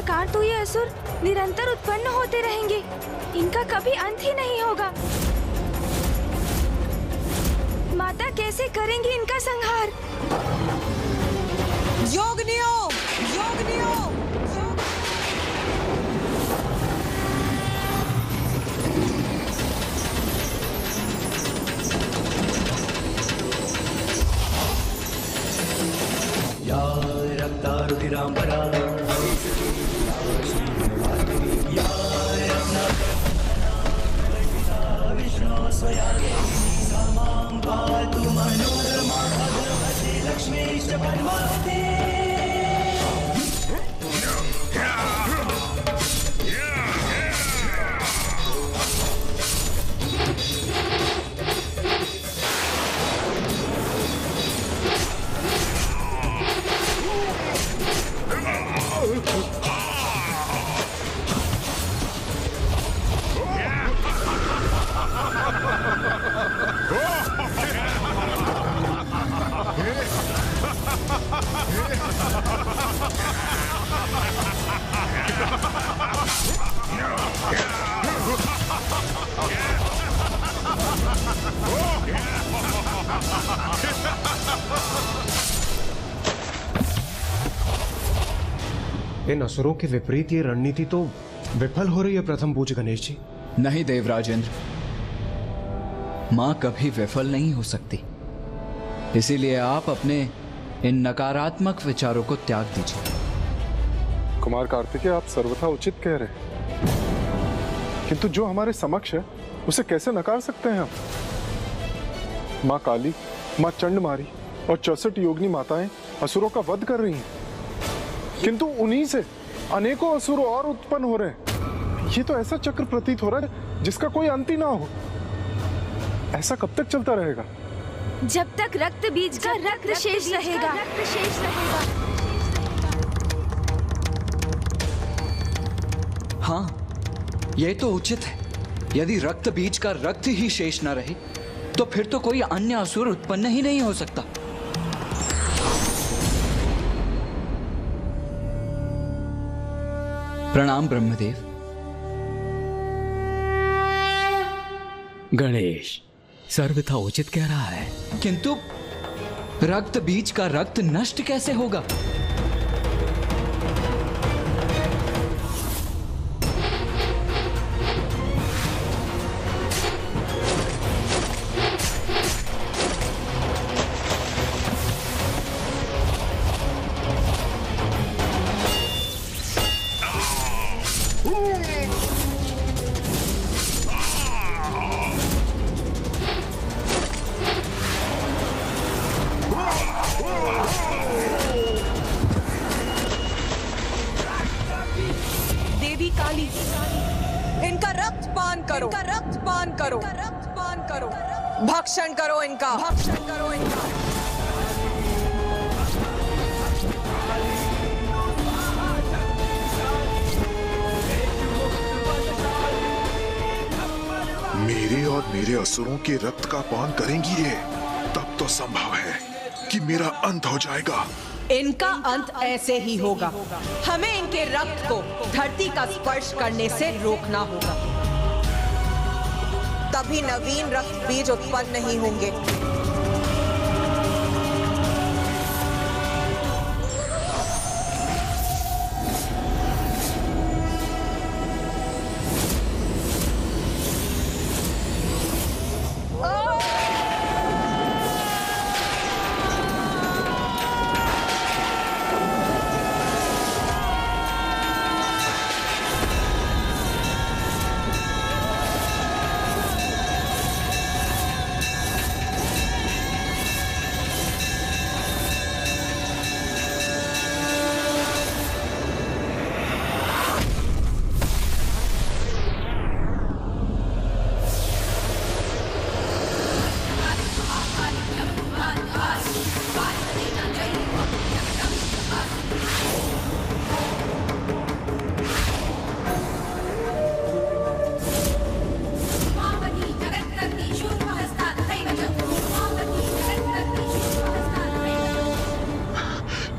प्रकार तो ये असुर निरंतर उत्पन्न होते रहेंगे, इनका कभी अंत ही नहीं होगा। माता कैसे करेंगी इनका संहार? योगिनियों, योगिनियों, या रक्तारुधिरांबरा या विष्णु स्वयागे समां पातु मनोरमा भगवती लक्ष्मीश्च पद्मावती। इन असुरों के विपरीत ये रणनीति तो विफल हो रही है प्रथम पूज्य गणेश जी। नहीं देवराजेंद्र, मां कभी विफल नहीं हो सकती, इसीलिए आप अपने इन नकारात्मक विचारों को त्याग दीजिए। कुमार कार्तिकेय, आप सर्वथा उचित कह रहे हैं, किंतु जो हमारे समक्ष है उसे कैसे नकार सकते हैं हम? मां काली, मां चंडमारी और 64 योगिनी माताएं असुरों का वध कर रही हैं, किंतु उन्हीं से अनेकों असुर और उत्पन्न हो रहे हैं। ये तो ऐसा चक्र प्रतीत हो रहा है जिसका कोई अंत ही ना हो। ऐसा कब तक चलता रहेगा? जब तक रक्त बीज का रक्त शेष रहेगा। हाँ, यह तो उचित है। यदि रक्त बीज का रक्त ही शेष न रहे तो फिर तो कोई अन्य असुर उत्पन्न ही नहीं हो सकता। प्रणाम ब्रह्मदेव। गणेश सर्वथा उचित कह रहा है, किंतु रक्त बीज का रक्त नष्ट कैसे होगा? देवी काली, इनका रक्त पान करो, इनका रक्त पान करो, रक्त पान करो, भक्षण करो इनका, भक्षण करो इनका। मेरे और मेरे असुरों के रक्त का पान करेंगी ये, तब तो संभव है कि मेरा अंत हो जाएगा। इनका अंत ऐसे ही होगा। हमें इनके रक्त को धरती का स्पर्श करने से रोकना होगा, तभी नवीन रक्त बीज उत्पन्न नहीं होंगे।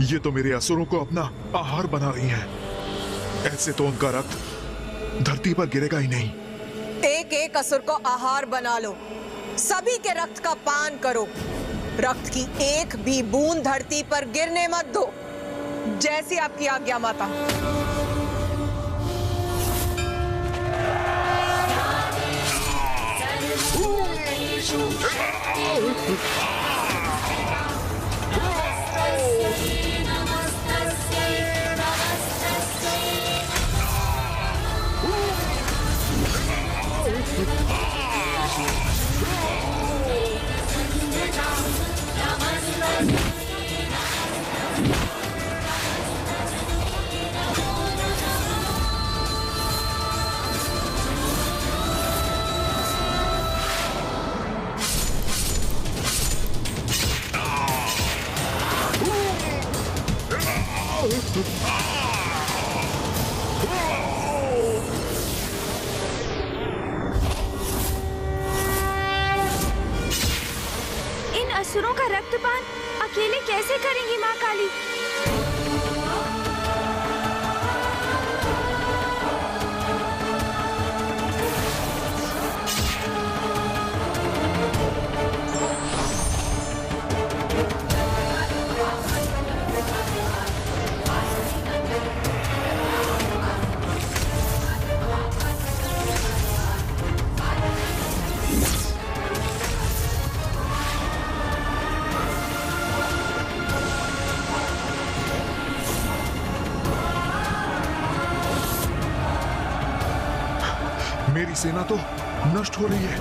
ये तो मेरे असुरों को अपना आहार बना रही हैं। ऐसे तो उनका रक्त धरती पर गिरेगा ही नहीं। एक एक असुर को आहार बना लो, सभी के रक्त का पान करो। रक्त की एक भी बूंद धरती पर गिरने मत दो। जैसी आपकी आज्ञा माता। इन असुरों का रक्तपान अकेले कैसे करेंगी माँ काली? मेरी सेना तो नष्ट हो रही है।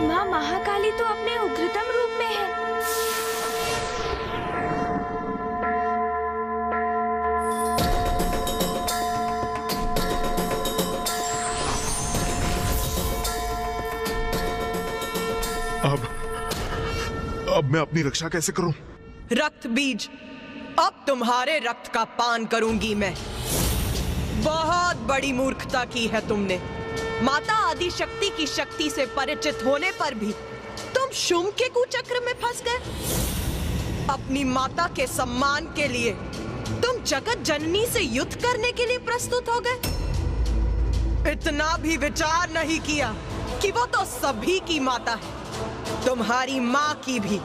माँ महाकाली तो अपने उग्रतम रूप में है। अब मैं अपनी रक्षा कैसे करूं? रक्त बीज, अब तुम्हारे रक्त का पान करूंगी मैं। बहुत बड़ी मूर्खता की है तुमने। माता आदि शक्ति की शक्ति से परिचित होने पर भी तुम शुंभ के कुचक्र में फंस गए। अपनी माता के सम्मान के लिए तुम जगत जननी से युद्ध करने के लिए प्रस्तुत हो गए। इतना भी विचार नहीं किया कि वो तो सभी की माता है, तुम्हारी माँ की भी।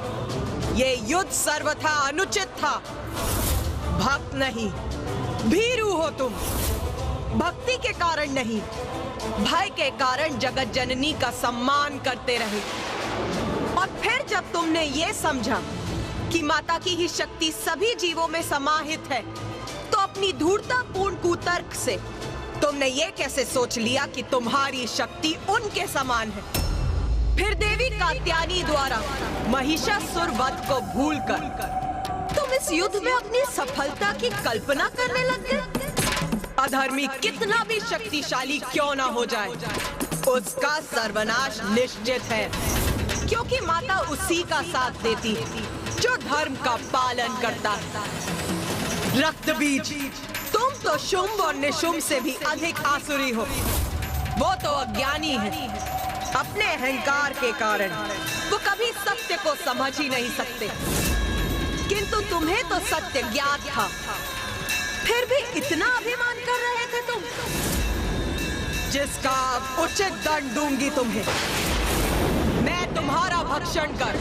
ये युद्ध सर्वथा अनुचित था। भक्त नहीं, भीरू हो तुम। भक्ति के कारण नहीं, भय के कारण जगत जननी का सम्मान करते रहे। और फिर जब तुमने ये समझा कि माता की ही शक्ति सभी जीवों में समाहित है, तो अपनी धूर्ततापूर्ण कुतर्क से तुमने ये कैसे सोच लिया कि तुम्हारी शक्ति उनके समान है। फिर देवी कात्यायनी द्वारा महिषासुर वध को भूलकर तुम इस युद्ध में अपनी सफलता की कल्पना करने लग गए। अधर्मी कितना भी शक्तिशाली क्यों ना हो जाए, उसका सर्वनाश निश्चित है, क्योंकि माता उसी का साथ देती है जो धर्म का पालन करता है। रक्त बीज, तुम तो शुंभ और निशुंभ से भी अधिक आसुरी हो। वो तो अज्ञानी है। अपने अहंकार के कारण वो कभी सत्य को समझ ही नहीं सकते, किंतु तुम्हें तो सत्य ज्ञात था, फिर भी इतना अभिमान कर रहे थे तुम, जिसका उचित दंड दूंगी तुम्हें। मैं तुम्हारा भक्षण कर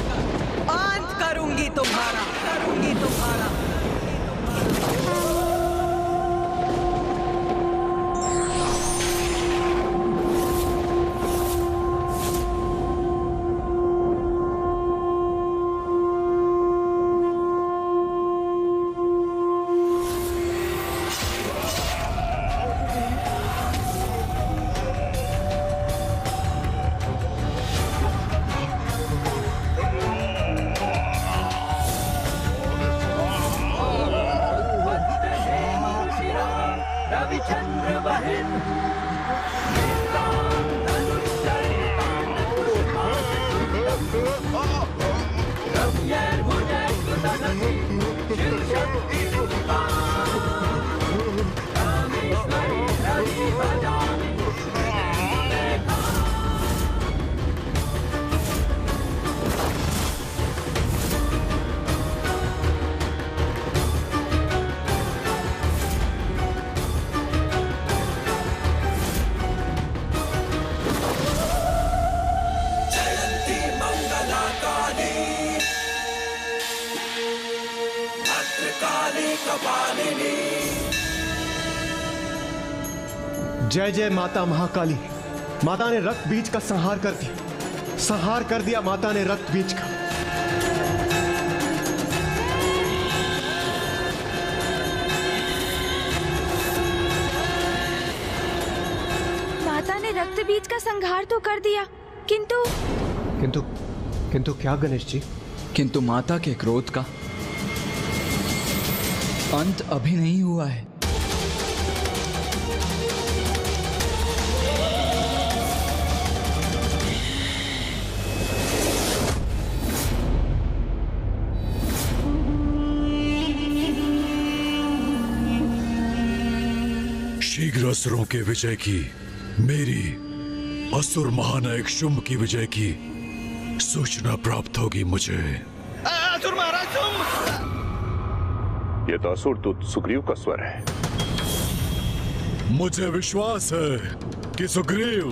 अंत करूंगी तुम्हारा। जय जय माता महाकाली। माता ने रक्त बीज का संहार कर दिया, संहार कर दिया माता ने रक्त बीज का। माता ने रक्त बीज का संहार तो कर दिया, किंतु किंतु किंतु क्या गणेश जी? किंतु माता के क्रोध का अंत अभी नहीं हुआ है। शीघ्र असुरों के विजय की, मेरी असुर महानायक शुंभ की विजय की सूचना प्राप्त होगी मुझे। असुर महाराज शुंभ! ये तो असुर दूत सुग्रीव का स्वर है। मुझे विश्वास है कि सुग्रीव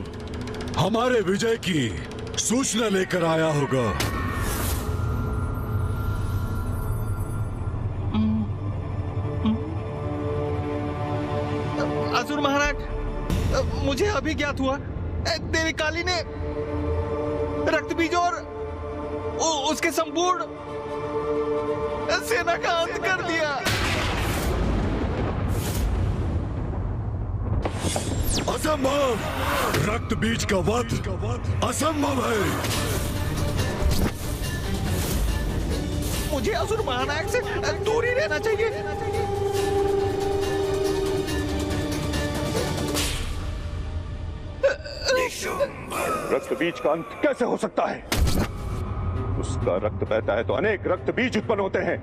हमारे विजय की सूचना लेकर आया होगा। असुर महाराज, मुझे अभी ज्ञात हुआ देवी काली ने रक्त बीज और उसके संपूर्ण सेना का अंत कर दिया। असंभव! रक्त बीज का वध असंभव है। मुझे असुर महानायक से दूर ही रहना चाहिए। रक्त बीज का अंत कैसे हो सकता है? उसका रक्त बहता है तो अनेक रक्त बीज उत्पन्न होते हैं।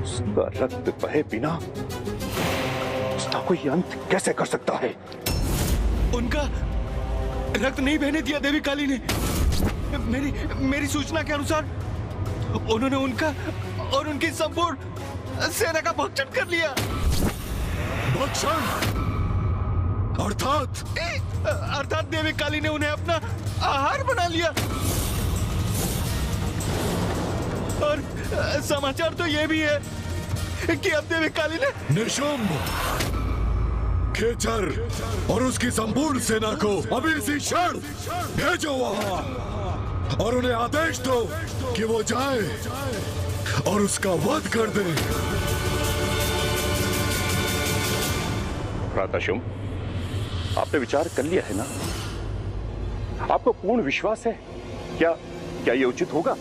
उसका रक्त बहे बिना उसका कोई अंत कैसे कर सकता है? उनका रक्त नहीं बहने दिया देवी काली ने। मेरी सूचना के अनुसार उन्होंने उनका और उनकी संपूर्ण सेना का भक्षण कर लिया। भक्षण? अर्थात देवी काली ने उन्हें अपना आहार बना लिया। और समाचार तो ये भी है कि अब देवी काली ने निशुंभ, खेचर और उसकी संपूर्ण सेना को अभी इसी क्षण भेजो वहां और उन्हें आदेश दो कि वो जाए और उसका वध कर दे। भ्राता शुंभ, आपने विचार कर लिया है ना? आपको पूर्ण विश्वास है? क्या ये उचित होगा?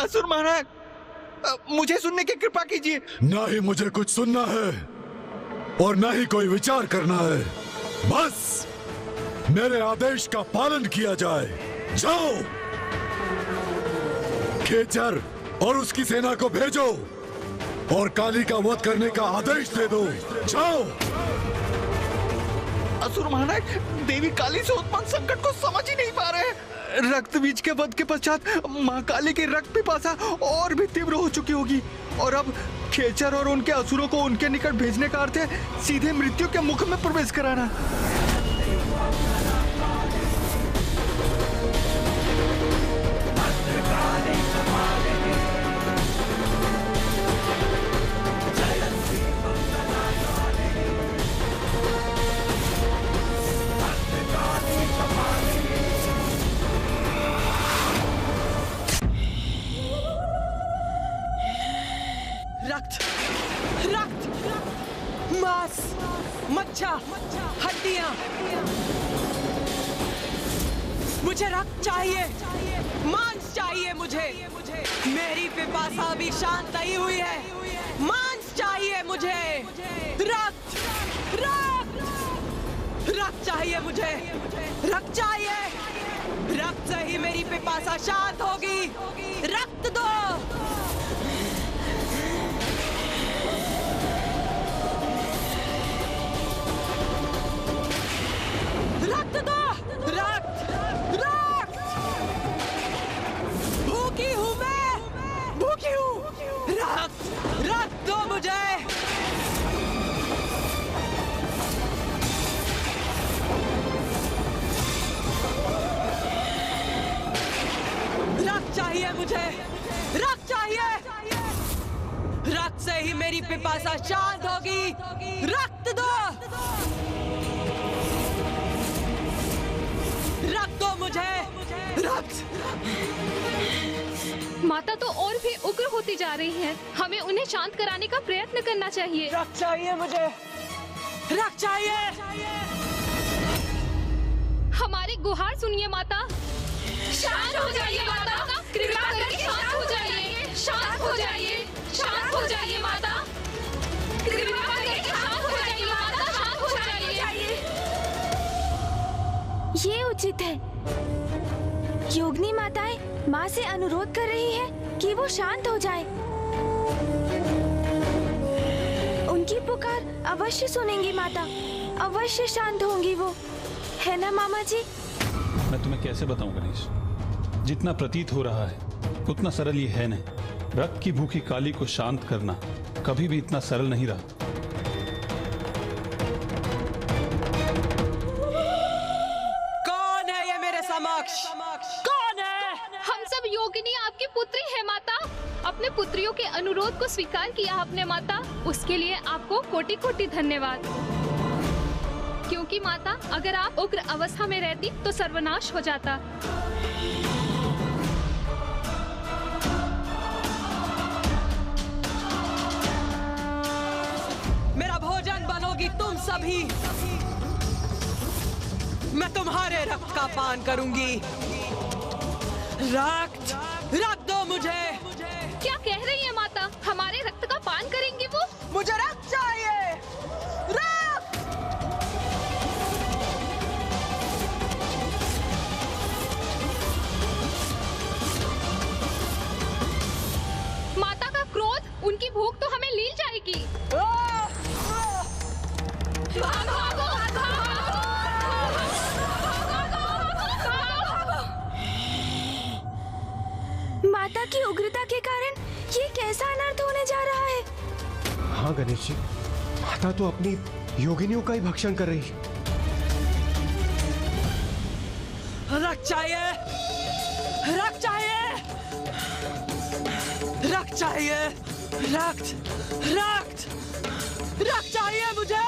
असुर महाराज, मुझे सुनने की कृपा कीजिए। ना ही मुझे कुछ सुनना है और ना ही कोई विचार करना है। बस मेरे आदेश का पालन किया जाए। जाओ, खेचर और उसकी सेना को भेजो और काली का वध करने का आदेश दे दो। जाओ। असुर महाराज, देवी काली से उत्पन्न संकट को समझ ही नहीं पा रहे हैं। रक्त बीज के वध के पश्चात मां काली की रक्त पिपासा और भी तीव्र हो चुकी होगी और अब खेचर और उनके असुरों को उनके निकट भेजने का अर्थ है सीधे मृत्यु के मुख में प्रवेश कराना। रक्त, मांस, मज्जा, हड्डियां। मुझे रक्त चाहिए, मांस चाहिए मुझे। मेरी पिपासा भी शांत नहीं हुई है। मांस चाहिए मुझे। रक्त, रक्त, रक्त चाहिए मुझे। रक्त चाहिए। रक्त से ही मेरी पिपासा शांत होगी। रक्त दो। रक्त दो। रक्त, रक्त। भूखी हूं मैं, भूखी हूं। रक्त, रक्त दो मुझे। रक्त चाहिए मुझे। रक्त चाहिए। रक्त से ही मेरी पिपासा शांत होगी। रक्त दो, रक्त दो मुझे, रक्त। माता तो और भी उग्र होती जा रही हैं। हमें उन्हें शांत कराने का प्रयत्न करना चाहिए। रक्त चाहिए मुझे, रक्त चाहिए। हमारी गुहार सुनिए माता। शांत हो जाइए माता, कृपा करके शांत हो जाइए, शांत हो जाइए, शांत हो जाइए माता, कृपा करके शांत हो जाइए माता, शांत हो जाइए। ये उचित है। योगिनी माताएं माँ से अनुरोध कर रही है कि वो शांत हो जाए। उनकी पुकार अवश्य सुनेंगी माता, अवश्य शांत होंगी वो, है ना मामा जी? मैं तुम्हें कैसे बताऊं गणेश, जितना प्रतीत हो रहा है उतना सरल ये है नहीं। रक्त की भूखी काली को शांत करना कभी भी इतना सरल नहीं रहा। कौन है ये मेरे समक्ष? कौन है? हम सब योगिनी आपकी पुत्री है माता। अपने पुत्रियों के अनुरोध को स्वीकार किया आपने माता, उसके लिए आपको कोटि कोटि धन्यवाद। क्योंकि माता, अगर आप उग्र अवस्था में रहती तो सर्वनाश हो जाता। मेरा भोजन बनोगी तुम सभी। मैं तुम्हारे रक्त का पान करूंगी। रक्त, रक्त दो मुझे। क्या कह रही है माता? हमारे रक्त का पान करेंगी वो? मुझे रक्त चाहिए, रक्त। माता का क्रोध, उनकी भूख तो हमें लील जाएगी। माता की उग्रता के कारण ये कैसा अनर्थ होने जा रहा है? हाँ गणेश जी, माता तो अपनी योगिनियों का ही भक्षण कर रही है। रक्त चाहिए, रक्त चाहिए, रक्त चाहिए, रक्त, रक्त, रक्त चाहिए मुझे।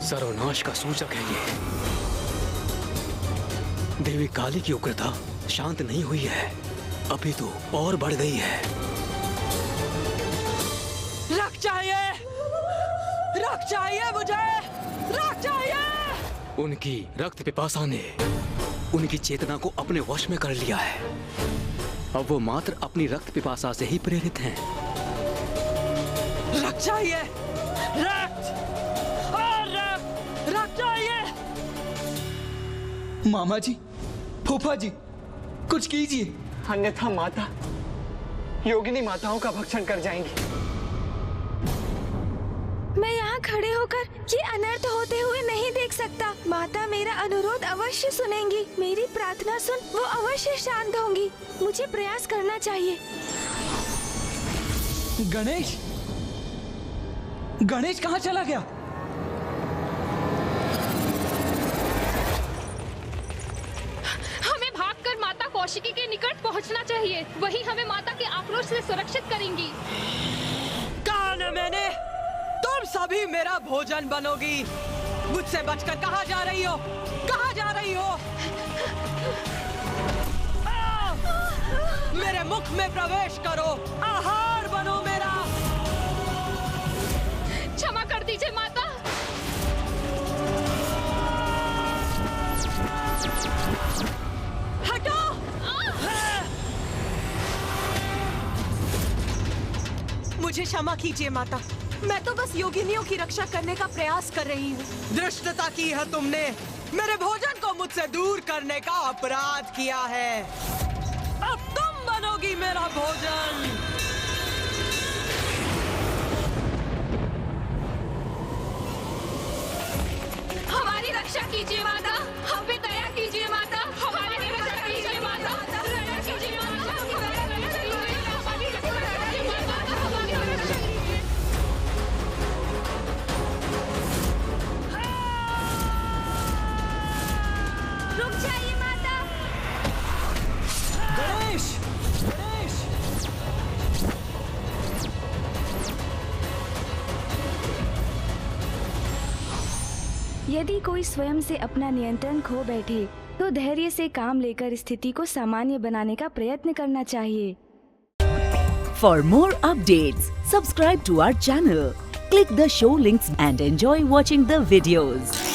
सर्वनाश का सूचक है ये। देवी काली की उग्रता शांत नहीं हुई है, अभी तो और बढ़ गई है। रक्त चाहिए, रक्त चाहिए मुझे, रक्त चाहिए। उनकी रक्त पिपासा ने उनकी चेतना को अपने वश में कर लिया है। अब वो मात्र अपनी रक्त पिपासा से ही प्रेरित हैं। रक्त चाहिए, रक्त और रक्त, रक्त चाहिए। मामा जी, फूफा जी, कुछ कीजिए, अन्यथा माता योगिनी माताओं का भक्षण कर जाएंगी। मैं यहाँ खड़े होकर ये अनर्थ होते हुए नहीं देख सकता। माता मेरा अनुरोध अवश्य सुनेंगी, मेरी प्रार्थना सुन वो अवश्य शांत होंगी। मुझे प्रयास करना चाहिए। गणेश, गणेश कहाँ चला गया? हमें भागकर माता कौशिकी के निकट पहुंचना चाहिए, वही हमें माता के आक्रोश से सुरक्षित करेंगी। कौन है मैंने? तुम सभी मेरा भोजन बनोगी। मुझसे बचकर कहाँ जा रही हो? कहाँ जा रही हो? मेरे मुख में प्रवेश करो, आहार बनो मेरा। क्षमा कर दीजिए माता। हटो। मुझे क्षमा कीजिए माता, मैं तो बस योगिनियों की रक्षा करने का प्रयास कर रही हूँ। धृष्टता की है तुमने, मेरे भोजन को मुझसे दूर करने का अपराध किया है। अब तुम बनोगी मेरा भोजन। हमारी रक्षा कीजिए माता, हम पे दया कीजिए माता, हमारी रक्षा कीजिए माता, दया कीजिए माता, हमारी रक्षा कीजिए माता, हमारी रक्षा कीजिए। रुक जाइए माता। यदि कोई स्वयं से अपना नियंत्रण खो बैठे तो धैर्य से काम लेकर स्थिति को सामान्य बनाने का प्रयत्न करना चाहिए। For more updates, subscribe to our channel, click the show links and enjoy watching the videos.